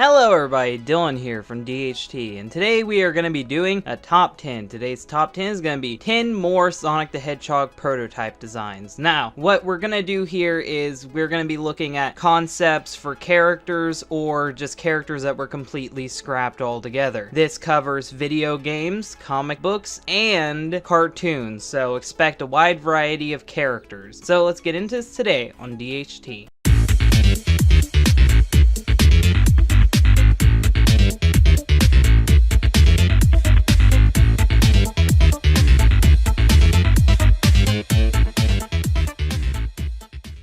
Hello everybody, Dylan here from DHT, and today we are going to be doing a top 10. Today's top 10 is going to be 10 more Sonic the Hedgehog prototype designs. Now, what we're going to do here is we're going to be looking at concepts for characters or just characters that were completely scrapped altogether. This covers video games, comic books, and cartoons, so expect a wide variety of characters. So let's get into this today on DHT.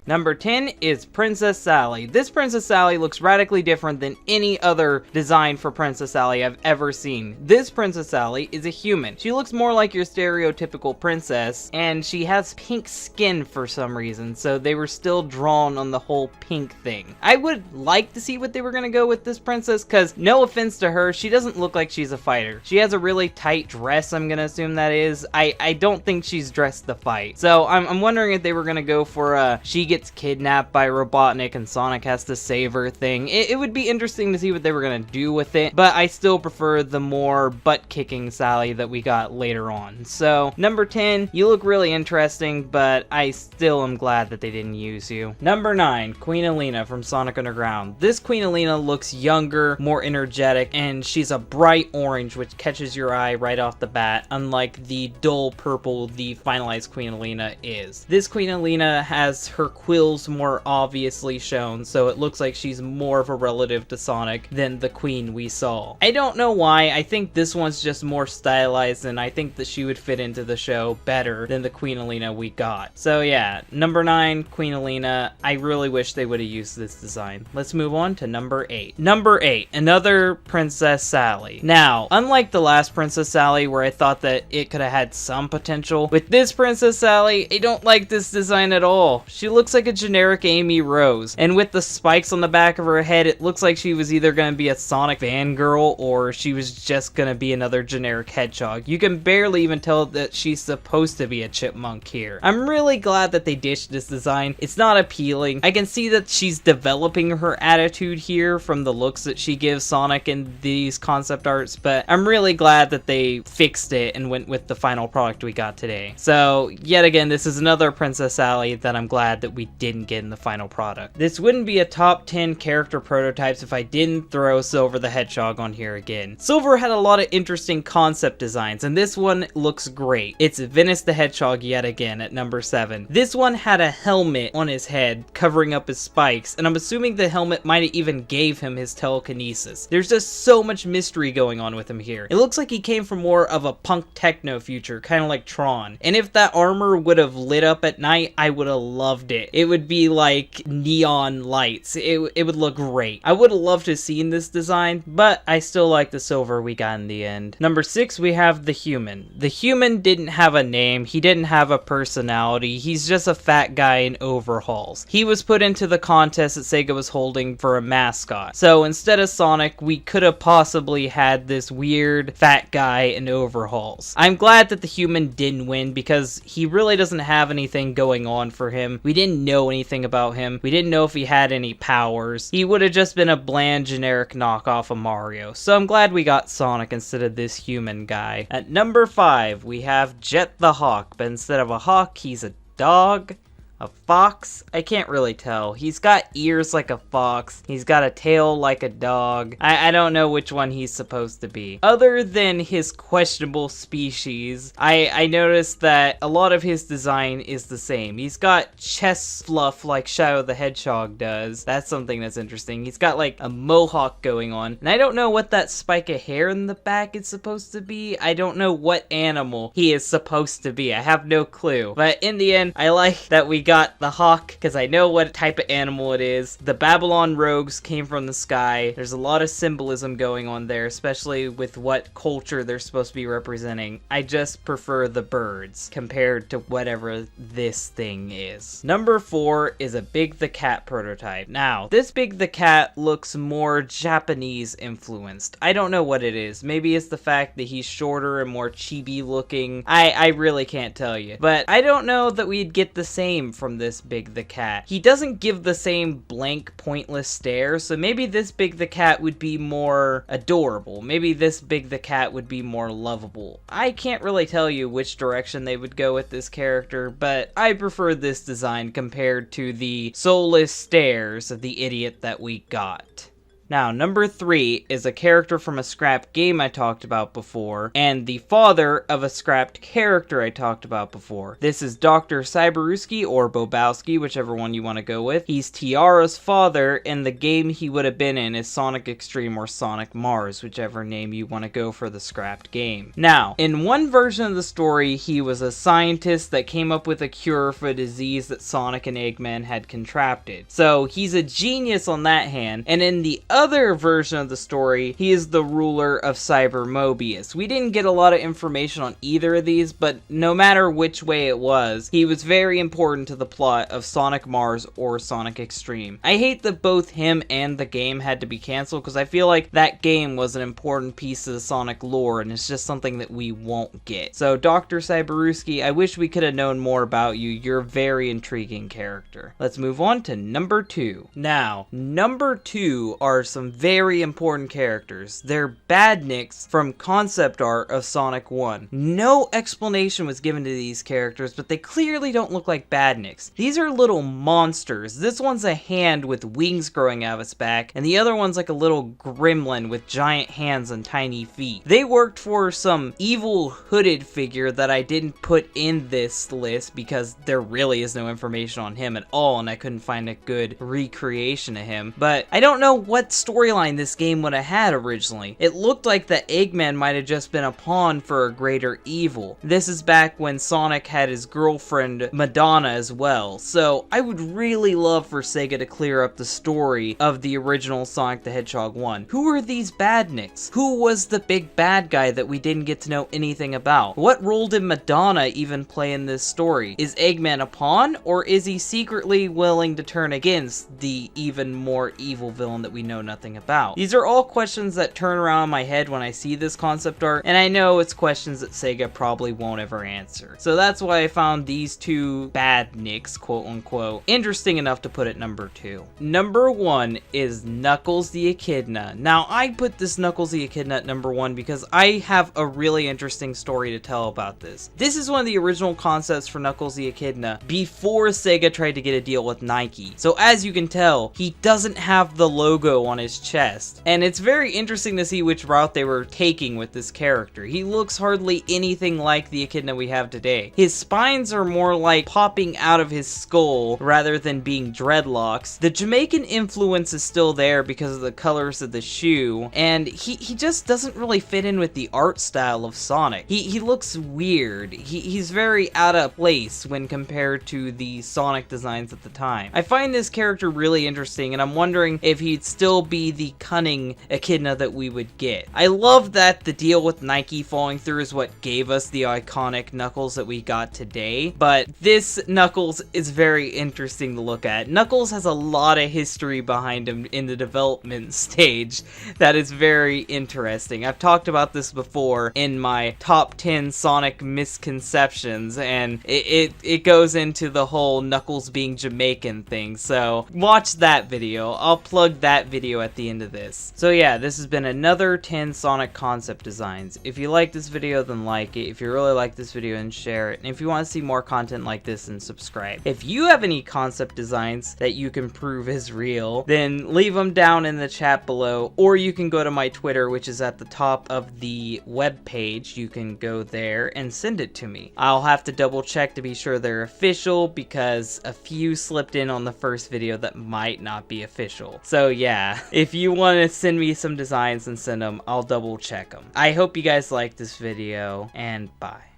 Number 10 is Princess Sally. This Princess Sally looks radically different than any other design for Princess Sally I've ever seen. This Princess Sally is a human. She looks more like your stereotypical princess, and she has pink skin for some reason, so they were still drawn on the whole pink thing. I would like to see what they were going to go with this princess, because no offense to her, she doesn't look like she's a fighter. She has a really tight dress, I'm going to assume that is. I don't think she's dressed to fight. So I'm wondering if they were going to go for she gets kidnapped by Robotnik and Sonic has to save her thing. It would be interesting to see what they were going to do with it, but I still prefer the more butt-kicking Sally that we got later on. So, number 10, you look really interesting, but I still am glad that they didn't use you. Number 9, Queen Alina from Sonic Underground. This Queen Alina looks younger, more energetic, and she's a bright orange, which catches your eye right off the bat, unlike the dull purple the finalized Queen Alina is. This Queen Alina has her quills more obviously shown, so it looks like she's more of a relative to Sonic than the Queen we saw. I don't know why. I think this one's just more stylized, and I think that she would fit into the show better than the Queen Alina we got. So yeah, number 9, Queen Alina. I really wish they would have used this design. Let's move on to number 8. Number 8, another Princess Sally. Now, unlike the last Princess Sally where I thought that it could have had some potential, with this Princess Sally, I don't like this design at all. She looks like a generic Amy Rose, and with the spikes on the back of her head, it looks like she was either going to be a Sonic fangirl or she was just going to be another generic hedgehog. You can barely even tell that she's supposed to be a chipmunk here. I'm really glad that they ditched this design. It's not appealing. I can see that she's developing her attitude here from the looks that she gives Sonic in these concept arts, but I'm really glad that they fixed it and went with the final product we got today. So yet again, this is another Princess Sally that I'm glad that we didn't get in the final product. This wouldn't be a top 10 character prototypes if I didn't throw Silver the Hedgehog on here again. Silver had a lot of interesting concept designs, and this one looks great. It's Venice the Hedgehog yet again at number 7. This one had a helmet on his head covering up his spikes, and I'm assuming the helmet might have even gave him his telekinesis. There's just so much mystery going on with him here. It looks like he came from more of a punk techno future, kind of like Tron. And if that armor would have lit up at night, I would have loved it. It would be like neon lights. It would look great. I would have loved to have seen this design, but I still like the Silver we got in the end. Number 6, we have the Human. The Human didn't have a name. He didn't have a personality. He's just a fat guy in overalls. He was put into the contest that Sega was holding for a mascot. So instead of Sonic, we could have possibly had this weird fat guy in overalls. I'm glad that the Human didn't win because he really doesn't have anything going on for him. We didn't know anything about him. We didn't know if he had any powers. He would have just been a bland generic knockoff of Mario. So I'm glad we got Sonic instead of this Human guy. At number 5, we have Jet the Hawk, but instead of a hawk, he's a dog. A fox? I can't really tell. He's got ears like a fox. He's got a tail like a dog. I don't know which one he's supposed to be. Other than his questionable species, I noticed that a lot of his design is the same. He's got chest fluff like Shadow the Hedgehog does. That's something that's interesting. He's got like a mohawk going on. And I don't know what that spike of hair in the back is supposed to be. I don't know what animal he is supposed to be. I have no clue. But in the end, I like that we got the hawk because I know what type of animal it is. The Babylon rogues came from the sky. There's a lot of symbolism going on there, especially with what culture they're supposed to be representing. I just prefer the birds compared to whatever this thing is. Number 4 is a Big the Cat prototype. Now, this Big the Cat looks more Japanese influenced. I don't know what it is. Maybe it's the fact that he's shorter and more chibi looking. I really can't tell you. But I don't know that we'd get the same from This Big the Cat. He doesn't give the same blank, pointless stare, so maybe This Big the Cat would be more adorable. Maybe This Big the Cat would be more lovable. I can't really tell you which direction they would go with this character, but I prefer this design compared to the soulless stares of the idiot that we got. Now, number 3 is a character from a scrapped game I talked about before, and the father of a scrapped character I talked about before. This is Dr. Cyberewski, or Bobowski, whichever one you want to go with. He's Tiara's father, and the game he would have been in is Sonic Extreme or Sonic Mars, whichever name you want to go for the scrapped game. Now, in one version of the story, he was a scientist that came up with a cure for a disease that Sonic and Eggman had contracted. So, he's a genius on that hand, and in the other version of the story, he is the ruler of Cyber Mobius. We didn't get a lot of information on either of these, but no matter which way it was, he was very important to the plot of Sonic Mars or Sonic Extreme. I hate that both him and the game had to be canceled, because I feel like that game was an important piece of the Sonic lore, and it's just something that we won't get. So, Dr. Cyberewski, I wish we could have known more about you. You're a very intriguing character. Let's move on to number 2. Now, number 2 are some very important characters. They're badniks from concept art of Sonic 1. No explanation was given to these characters, but they clearly don't look like badniks. These are little monsters. This one's a hand with wings growing out of its back, and the other one's like a little gremlin with giant hands and tiny feet. They worked for some evil hooded figure that I didn't put in this list because there really is no information on him at all, and I couldn't find a good recreation of him. But I don't know what storyline this game would have had originally. It looked like that Eggman might have just been a pawn for a greater evil. This is back when Sonic had his girlfriend Madonna as well, so I would really love for Sega to clear up the story of the original Sonic the Hedgehog 1. Who are these badniks? Who was the big bad guy that we didn't get to know anything about? What role did Madonna even play in this story? Is Eggman a pawn, or is he secretly willing to turn against the even more evil villain that we know nothing about? These are all questions that turn around in my head when I see this concept art, and I know it's questions that Sega probably won't ever answer. So that's why I found these two badniks, quote unquote, interesting enough to put at number 2. Number 1 is Knuckles the Echidna. Now, I put this Knuckles the Echidna at number 1 because I have a really interesting story to tell about this. This is one of the original concepts for Knuckles the Echidna before Sega tried to get a deal with Nike. So as you can tell, he doesn't have the logo on his chest, and it's very interesting to see which route they were taking with this character. He looks hardly anything like the Echidna we have today. His spines are more like popping out of his skull rather than being dreadlocks. The Jamaican influence is still there because of the colors of the shoe, and he just doesn't really fit in with the art style of Sonic. He looks weird. He's very out of place when compared to the Sonic designs at the time. I find this character really interesting, and I'm wondering if he'd still be the cunning Echidna that we would get. I love that the deal with Nike falling through is what gave us the iconic Knuckles that we got today, but this Knuckles is very interesting to look at. Knuckles has a lot of history behind him in the development stage that is very interesting. I've talked about this before in my top 10 Sonic misconceptions, and it goes into the whole Knuckles being Jamaican thing, so watch that video. I'll plug that video at the end of this. So yeah, this has been another 10 Sonic concept designs. If you like this video, then like it. If you really like this video, then share it. And if you want to see more content like this, then subscribe. If you have any concept designs that you can prove is real, then leave them down in the chat below, or you can go to my Twitter, which is at the top of the web page. You can go there and send it to me. I'll have to double check to be sure they're official, because a few slipped in on the first video that might not be official. So yeah, if you want to send me some designs and send them, I'll double check them. I hope you guys like this video, and bye.